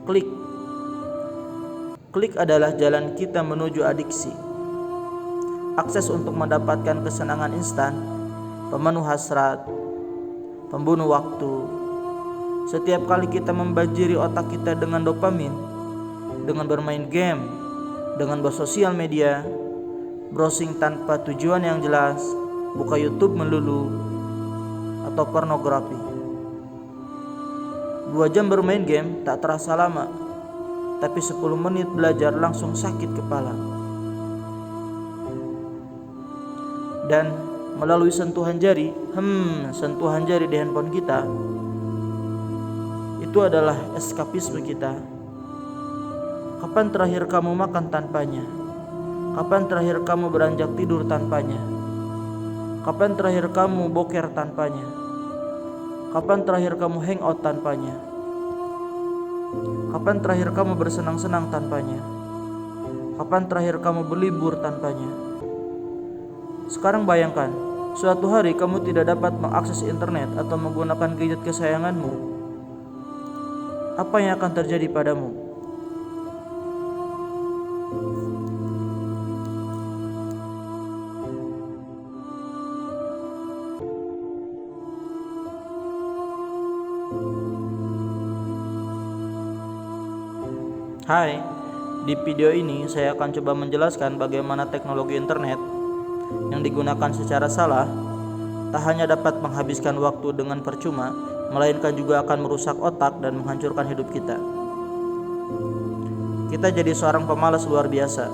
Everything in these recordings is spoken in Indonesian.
Klik. Klik adalah jalan kita menuju adiksi. Akses untuk mendapatkan kesenangan instan, pemenuh hasrat, pembunuh waktu. Setiap kali kita membanjiri otak kita dengan dopamin, dengan bermain game, dengan bersosial media, browsing tanpa tujuan yang jelas, buka YouTube melulu, atau pornografi. 2 jam bermain game tak terasa lama, tapi 10 menit belajar langsung sakit kepala. Dan melalui sentuhan jari di handphone kita, itu adalah eskapisme kita. Kapan terakhir kamu makan tanpanya? Kapan terakhir kamu beranjak tidur tanpanya? Kapan terakhir kamu boker tanpanya? Kapan terakhir kamu hangout tanpanya? Kapan terakhir kamu bersenang-senang tanpanya? Kapan terakhir kamu berlibur tanpanya? Sekarang bayangkan, suatu hari kamu tidak dapat mengakses internet atau menggunakan gadget kesayanganmu. Apa yang akan terjadi padamu? Hai, di video ini saya akan coba menjelaskan bagaimana teknologi internet yang digunakan secara salah tak hanya dapat menghabiskan waktu dengan percuma, melainkan juga akan merusak otak dan menghancurkan hidup kita. Kita jadi seorang pemalas luar biasa,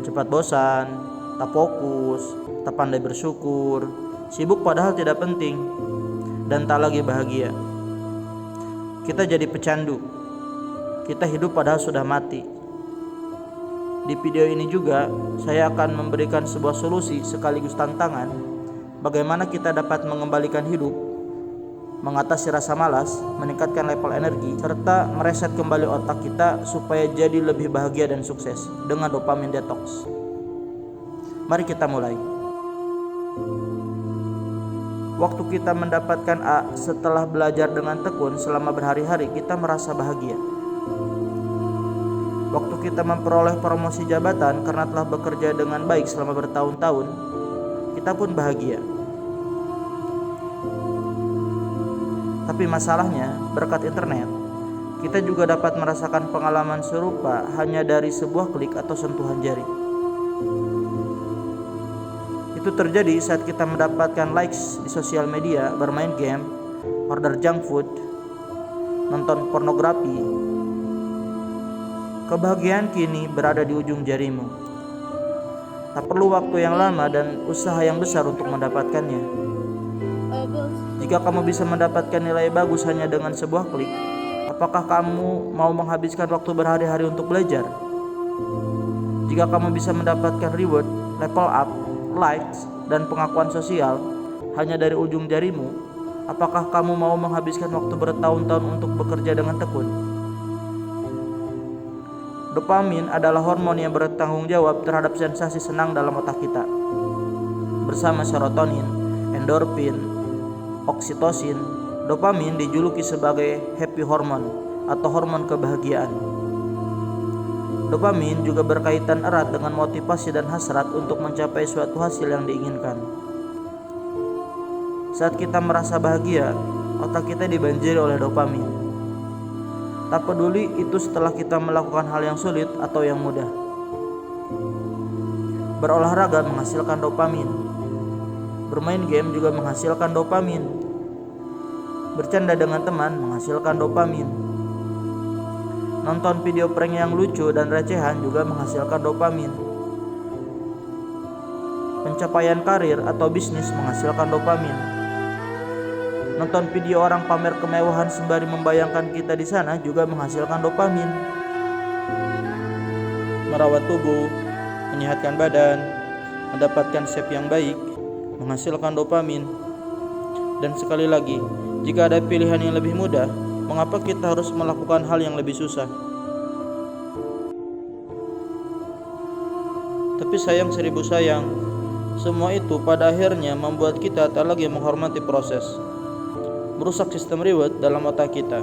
cepat bosan, tak fokus, tak pandai bersyukur, sibuk padahal tidak penting, dan tak lagi bahagia. Kita jadi pecandu, kita hidup padahal sudah mati. Di video ini juga saya akan memberikan sebuah solusi sekaligus tantangan bagaimana kita dapat mengembalikan hidup, mengatasi rasa malas, meningkatkan level energi, serta mereset kembali otak kita supaya jadi lebih bahagia dan sukses dengan dopamin detox. Mari kita mulai. Waktu kita mendapatkan A setelah belajar dengan tekun selama berhari-hari, kita merasa bahagia. Waktu kita memperoleh promosi jabatan karena telah bekerja dengan baik selama bertahun-tahun, kita pun bahagia. Tapi masalahnya, berkat internet, kita juga dapat merasakan pengalaman serupa hanya dari sebuah klik atau sentuhan jari. Itu terjadi saat kita mendapatkan likes di sosial media, bermain game, order junk food, nonton pornografi. Kebahagiaan kini berada di ujung jarimu. Tak perlu waktu yang lama dan usaha yang besar untuk mendapatkannya. Jika kamu bisa mendapatkan nilai bagus hanya dengan sebuah klik, apakah kamu mau menghabiskan waktu berhari-hari untuk belajar? Jika kamu bisa mendapatkan reward, level up, likes, dan pengakuan sosial hanya dari ujung jarimu, apakah kamu mau menghabiskan waktu bertahun-tahun untuk bekerja dengan tekun? Dopamin adalah hormon yang bertanggung jawab terhadap sensasi senang dalam otak kita. Bersama serotonin, endorfin, oksitosin, dopamin dijuluki sebagai happy hormone atau hormon kebahagiaan. Dopamin juga berkaitan erat dengan motivasi dan hasrat untuk mencapai suatu hasil yang diinginkan. Saat kita merasa bahagia, otak kita dibanjiri oleh dopamin. Tak peduli itu setelah kita melakukan hal yang sulit atau yang mudah. Berolahraga menghasilkan dopamin. Bermain game juga menghasilkan dopamin. Bercanda dengan teman menghasilkan dopamin. Nonton video prank yang lucu dan recehan juga menghasilkan dopamin. Pencapaian karir atau bisnis menghasilkan dopamin. Nonton video orang pamer kemewahan sembari membayangkan kita di sana juga menghasilkan dopamin. Merawat tubuh, menyehatkan badan, mendapatkan shape yang baik, menghasilkan dopamin. Dan sekali lagi, jika ada pilihan yang lebih mudah, mengapa kita harus melakukan hal yang lebih susah? Tapi sayang seribu sayang, semua itu pada akhirnya membuat kita tak lagi menghormati proses, merusak sistem reward dalam otak kita.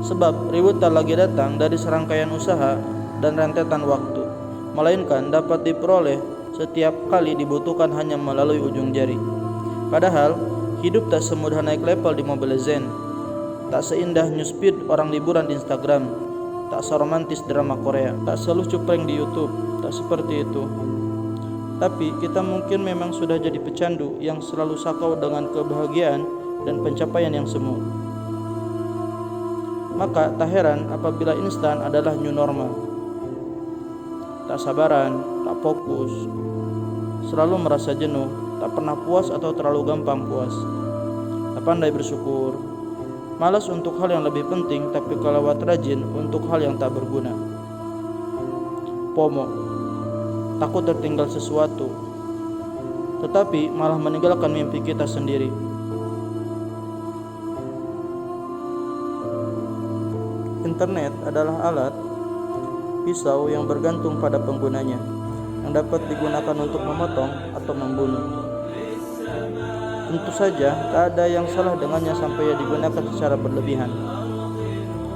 Sebab reward tak lagi datang dari serangkaian usaha dan rentetan waktu, melainkan dapat diperoleh setiap kali dibutuhkan hanya melalui ujung jari. Padahal hidup tak semudah naik level di Mobile Legends, tak seindah newsfeed orang liburan di Instagram, tak seromantis drama Korea, tak selucu prank di YouTube, tak seperti itu. Tapi kita mungkin memang sudah jadi pecandu yang selalu sakau dengan kebahagiaan dan pencapaian yang semu. Maka tak heran apabila instan adalah new normal. Tak sabaran, tak fokus, selalu merasa jenuh, tak pernah puas atau terlalu gampang puas, tak pandai bersyukur, malas untuk hal yang lebih penting tapi kelewat rajin untuk hal yang tak berguna. FOMO, takut tertinggal sesuatu, tetapi malah meninggalkan mimpi kita sendiri. Internet adalah alat pisau yang bergantung pada penggunanya, yang dapat digunakan untuk memotong atau membunuh. Tentu saja tak ada yang salah dengannya sampai ia digunakan secara berlebihan,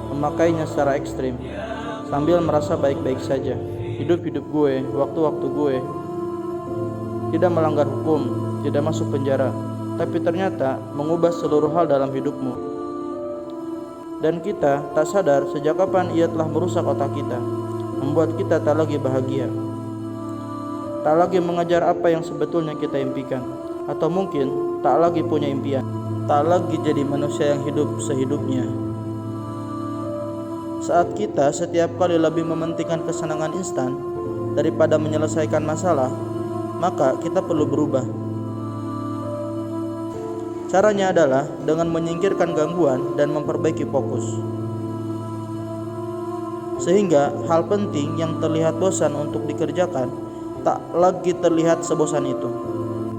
memakainya secara ekstrim, sambil merasa baik-baik saja. Hidup-hidup gue, waktu-waktu gue, tidak melanggar hukum, tidak masuk penjara, tapi ternyata mengubah seluruh hal dalam hidupmu. Dan kita tak sadar sejak kapan ia telah merusak otak kita, membuat kita tak lagi bahagia, tak lagi mengejar apa yang sebetulnya kita impikan, atau mungkin tak lagi punya impian, tak lagi jadi manusia yang hidup sehidupnya. Saat kita setiap kali lebih mementingkan kesenangan instan daripada menyelesaikan masalah, maka kita perlu berubah. Caranya adalah dengan menyingkirkan gangguan dan memperbaiki fokus, sehingga hal penting yang terlihat bosan untuk dikerjakan tak lagi terlihat sebosan itu,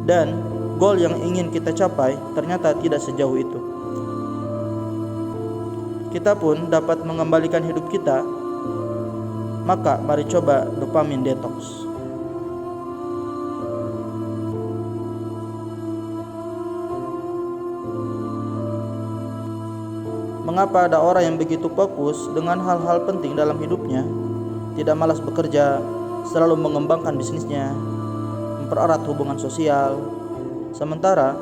dan goal yang ingin kita capai ternyata tidak sejauh itu. Kita pun dapat mengembalikan hidup kita. Maka mari coba dopamin detox. Mengapa ada orang yang begitu fokus dengan hal-hal penting dalam hidupnya, tidak malas bekerja, selalu mengembangkan bisnisnya, mempererat hubungan sosial, sementara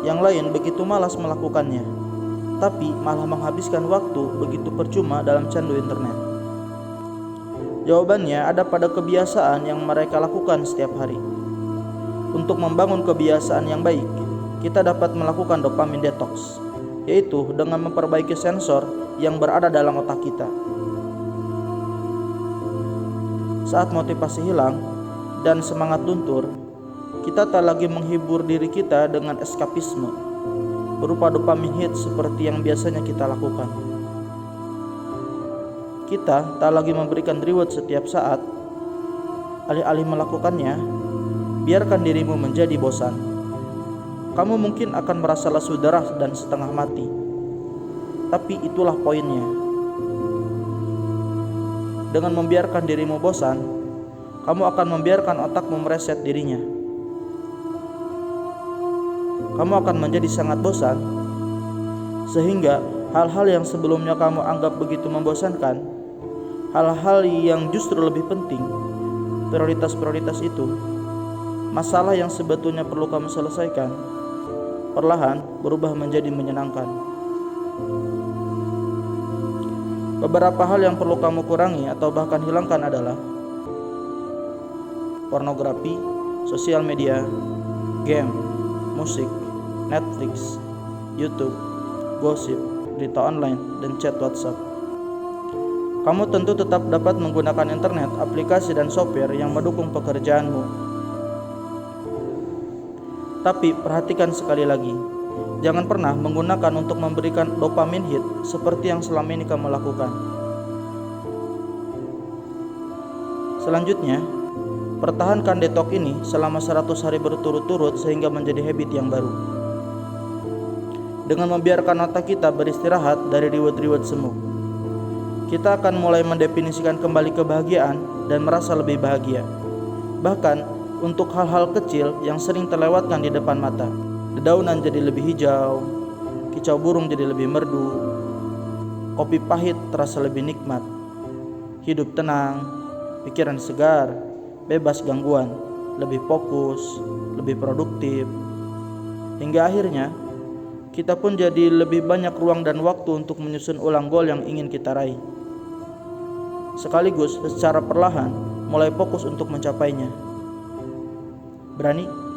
yang lain begitu malas melakukannya, tapi malah menghabiskan waktu begitu percuma dalam candu internet? Jawabannya ada pada kebiasaan yang mereka lakukan setiap hari. Untuk membangun kebiasaan yang baik, kita dapat melakukan dopamin detox, yaitu dengan memperbaiki sensor yang berada dalam otak kita. Saat motivasi hilang dan semangat luntur, kita tak lagi menghibur diri kita dengan eskapisme berupa dopamin hit seperti yang biasanya kita lakukan. Kita tak lagi memberikan reward setiap saat. Alih-alih melakukannya, biarkan dirimu menjadi bosan. Kamu mungkin akan merasa lesu darah dan setengah mati, tapi itulah poinnya. Dengan membiarkan dirimu bosan, kamu akan membiarkan otakmu mereset dirinya. Kamu akan menjadi sangat bosan, sehingga hal-hal yang sebelumnya kamu anggap begitu membosankan, hal-hal yang justru lebih penting, prioritas-prioritas itu, masalah yang sebetulnya perlu kamu selesaikan, perlahan berubah menjadi menyenangkan. Beberapa hal yang perlu kamu kurangi atau bahkan hilangkan adalah pornografi, sosial media, game, musik, Netflix, YouTube, gosip, berita online, dan chat WhatsApp. Kamu tentu tetap dapat menggunakan internet, aplikasi, dan software yang mendukung pekerjaanmu. Tapi perhatikan sekali lagi, jangan pernah menggunakan untuk memberikan dopamin hit seperti yang selama ini kamu lakukan. Selanjutnya, pertahankan detox ini selama 100 hari berturut-turut sehingga menjadi habit yang baru. Dengan membiarkan otak kita beristirahat dari reward-reward semu, kita akan mulai mendefinisikan kembali kebahagiaan dan merasa lebih bahagia. Bahkan untuk hal-hal kecil yang sering terlewatkan di depan mata. Dedaunan jadi lebih hijau, kicau burung jadi lebih merdu, Kopi pahit terasa lebih nikmat. Hidup tenang, pikiran segar, bebas gangguan, lebih fokus, lebih produktif. Hingga akhirnya, kita pun jadi lebih banyak ruang dan waktu untuk menyusun ulang gol yang ingin kita raih. Sekaligus secara perlahan mulai fokus untuk mencapainya. Berani?